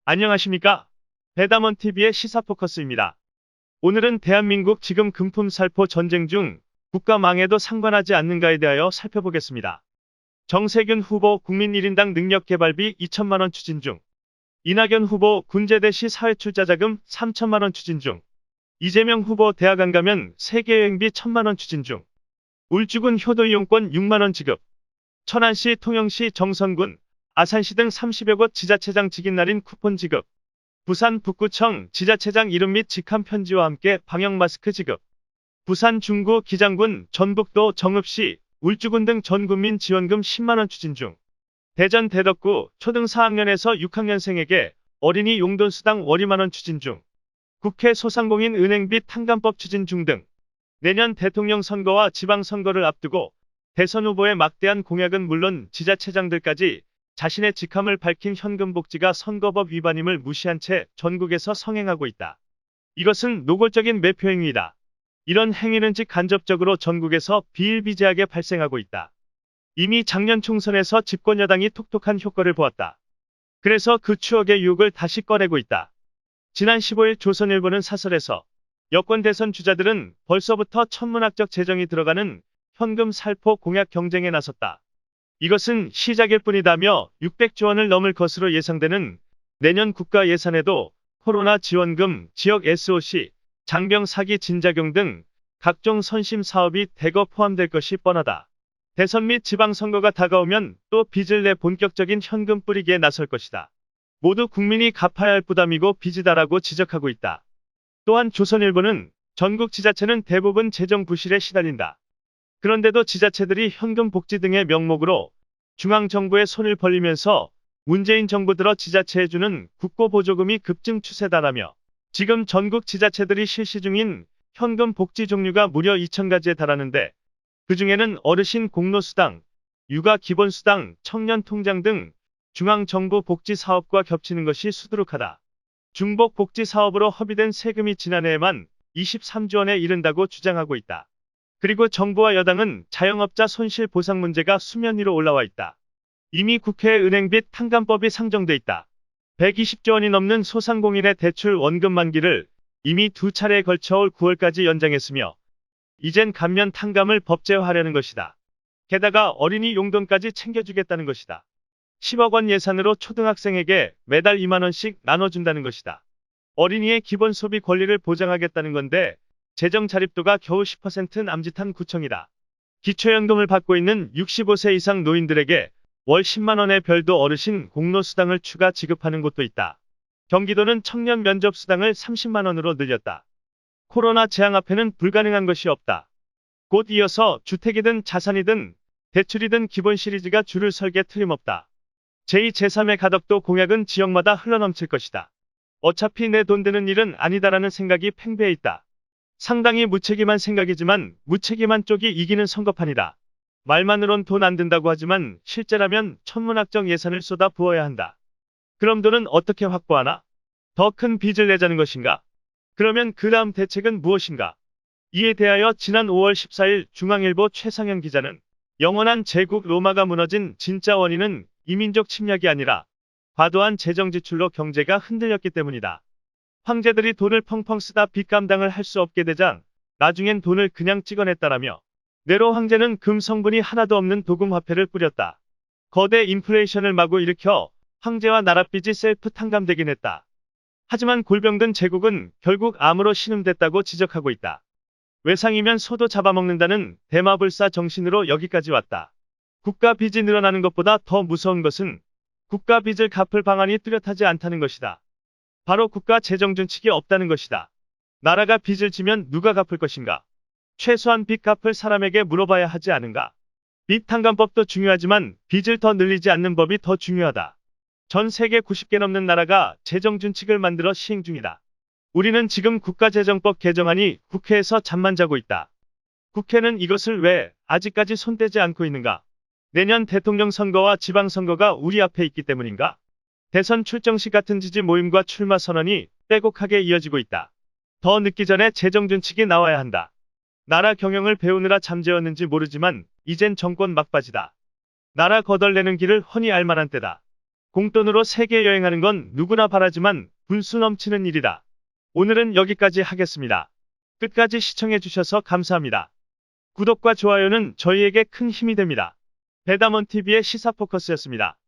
안녕하십니까? 배담원TV의 시사포커스입니다. 오늘은 대한민국 지금 금품살포 전쟁 중 국가 망해도 상관하지 않는가에 대하여 살펴보겠습니다. 정세균 후보 국민 1인당 능력개발비 2천만원 추진 중. 이낙연 후보 군제대 시 사회출자자금 3천만원 추진 중. 이재명 후보 대학 안 가면 세계여행비 1천만원 추진 중. 울주군 효도이용권 6만원 지급. 천안시, 통영시, 정선군, 아산시 등 30여 곳 지자체장 직인 날인 쿠폰 지급. 부산 북구청 지자체장 이름 및 직함 편지와 함께 방역마스크 지급. 부산 중구 기장군 전북도 정읍시 울주군 등 전 국민 지원금 10만원 추진 중. 대전 대덕구 초등 4학년에서 6학년생에게 어린이 용돈수당 월 2만원 추진 중. 국회 소상공인 은행비 탕감법 추진 중 등. 내년 대통령 선거와 지방선거를 앞두고 대선 후보의 막대한 공약은 물론 지자체장들까지 자신의 직함을 밝힌 현금복지가 선거법 위반임을 무시한 채 전국에서 성행하고 있다. 이것은 노골적인 매표 행위이다. 이런 행위는 간접적으로 전국에서 비일비재하게 발생하고 있다. 이미 작년 총선에서 집권 여당이 톡톡한 효과를 보았다. 그래서 그 추억의 유혹을 다시 꺼내고 있다. 지난 15일 조선일보는 사설에서 여권 대선 주자들은 벌써부터 천문학적 재정이 들어가는 현금 살포 공약 경쟁에 나섰다. 이것은 시작일 뿐이다며 600조 원을 넘을 것으로 예상되는 내년 국가 예산에도 코로나 지원금, 지역 SOC, 장병 사기 진작용 등 각종 선심 사업이 대거 포함될 것이 뻔하다. 대선 및 지방선거가 다가오면 또 빚을 내 본격적인 현금 뿌리기에 나설 것이다. 모두 국민이 갚아야 할 부담이고 빚이다라고 지적하고 있다. 또한 조선일보는 전국 지자체는 대부분 재정 부실에 시달린다. 그런데도 지자체들이 현금 복지 등의 명목으로 중앙정부에 손을 벌리면서 문재인 정부 들어 지자체에 주는 국고보조금이 급증 추세다라며 지금 전국 지자체들이 실시 중인 현금 복지 종류가 무려 2,000가지에 달하는데 그중에는 어르신 공로수당, 육아 기본수당, 청년통장 등 중앙정부 복지 사업과 겹치는 것이 수두룩하다. 중복 복지 사업으로 허비된 세금이 지난해에만 23조 원에 이른다고 주장하고 있다. 그리고 정부와 여당은 자영업자 손실 보상 문제가 수면 위로 올라와 있다. 이미 국회에 은행빚 탕감법이 상정돼 있다. 120조 원이 넘는 소상공인의 대출 원금 만기를 이미 2차례에 걸쳐 올 9월까지 연장했으며 이젠 감면 탕감을 법제화하려는 것이다. 게다가 어린이 용돈까지 챙겨주겠다는 것이다. 10억 원 예산으로 초등학생에게 매달 2만 원씩 나눠준다는 것이다. 어린이의 기본 소비 권리를 보장하겠다는 건데 재정 자립도가 겨우 10% 남짓한 구청이다. 기초연금을 받고 있는 65세 이상 노인들에게 월 10만 원의 별도 어르신 공로수당을 추가 지급하는 곳도 있다. 경기도는 청년 면접수당을 30만 원으로 늘렸다. 코로나 재앙 앞에는 불가능한 것이 없다. 곧 이어서 주택이든 자산이든 대출이든 기본 시리즈가 줄을 설게 틀림없다. 제2, 제3의 가덕도 공약은 지역마다 흘러넘칠 것이다. 어차피 내 돈 드는 일은 아니다라는 생각이 팽배해 있다. 상당히 무책임한 생각이지만 무책임한 쪽이 이기는 선거판이다. 말만으론 돈 안 든다고 하지만 실제라면 천문학적 예산을 쏟아 부어야 한다. 그럼 돈은 어떻게 확보하나? 더 큰 빚을 내자는 것인가? 그러면 그 다음 대책은 무엇인가? 이에 대하여 지난 5월 14일 중앙일보 최상현 기자는 영원한 제국 로마가 무너진 진짜 원인은 이민족 침략이 아니라 과도한 재정 지출로 경제가 흔들렸기 때문이다. 황제들이 돈을 펑펑 쓰다 빚 감당을 할 수 없게 되자 나중엔 돈을 그냥 찍어냈다라며 네로 황제는 금 성분이 하나도 없는 도금 화폐를 뿌렸다. 거대 인플레이션을 마구 일으켜 황제와 나랏빚이 셀프 탕감되긴 했다. 하지만 골병든 제국은 결국 암으로 신음됐다고 지적하고 있다. 외상이면 소도 잡아먹는다는 대마불사 정신으로 여기까지 왔다. 국가 빚이 늘어나는 것보다 더 무서운 것은 국가 빚을 갚을 방안이 뚜렷하지 않다는 것이다. 바로 국가 재정 준칙이 없다는 것이다. 나라가 빚을 지면 누가 갚을 것인가? 최소한 빚 갚을 사람에게 물어봐야 하지 않은가? 빚 탕감법도 중요하지만 빚을 더 늘리지 않는 법이 더 중요하다. 전 세계 90개 넘는 나라가 재정 준칙을 만들어 시행 중이다. 우리는 지금 국가재정법 개정안이 국회에서 잠만 자고 있다. 국회는 이것을 왜 아직까지 손대지 않고 있는가? 내년 대통령 선거와 지방선거가 우리 앞에 있기 때문인가? 대선 출정식 같은 지지 모임과 출마 선언이 빼곡하게 이어지고 있다. 더 늦기 전에 재정 준칙이 나와야 한다. 나라 경영을 배우느라 잠재웠는지 모르지만 이젠 정권 막바지다. 나라 거덜내는 길을 훤히 알 만한 때다. 공돈으로 세계 여행하는 건 누구나 바라지만 분수 넘치는 일이다. 오늘은 여기까지 하겠습니다. 끝까지 시청해주셔서 감사합니다. 구독과 좋아요는 저희에게 큰 힘이 됩니다. 배담원TV의 시사포커스였습니다.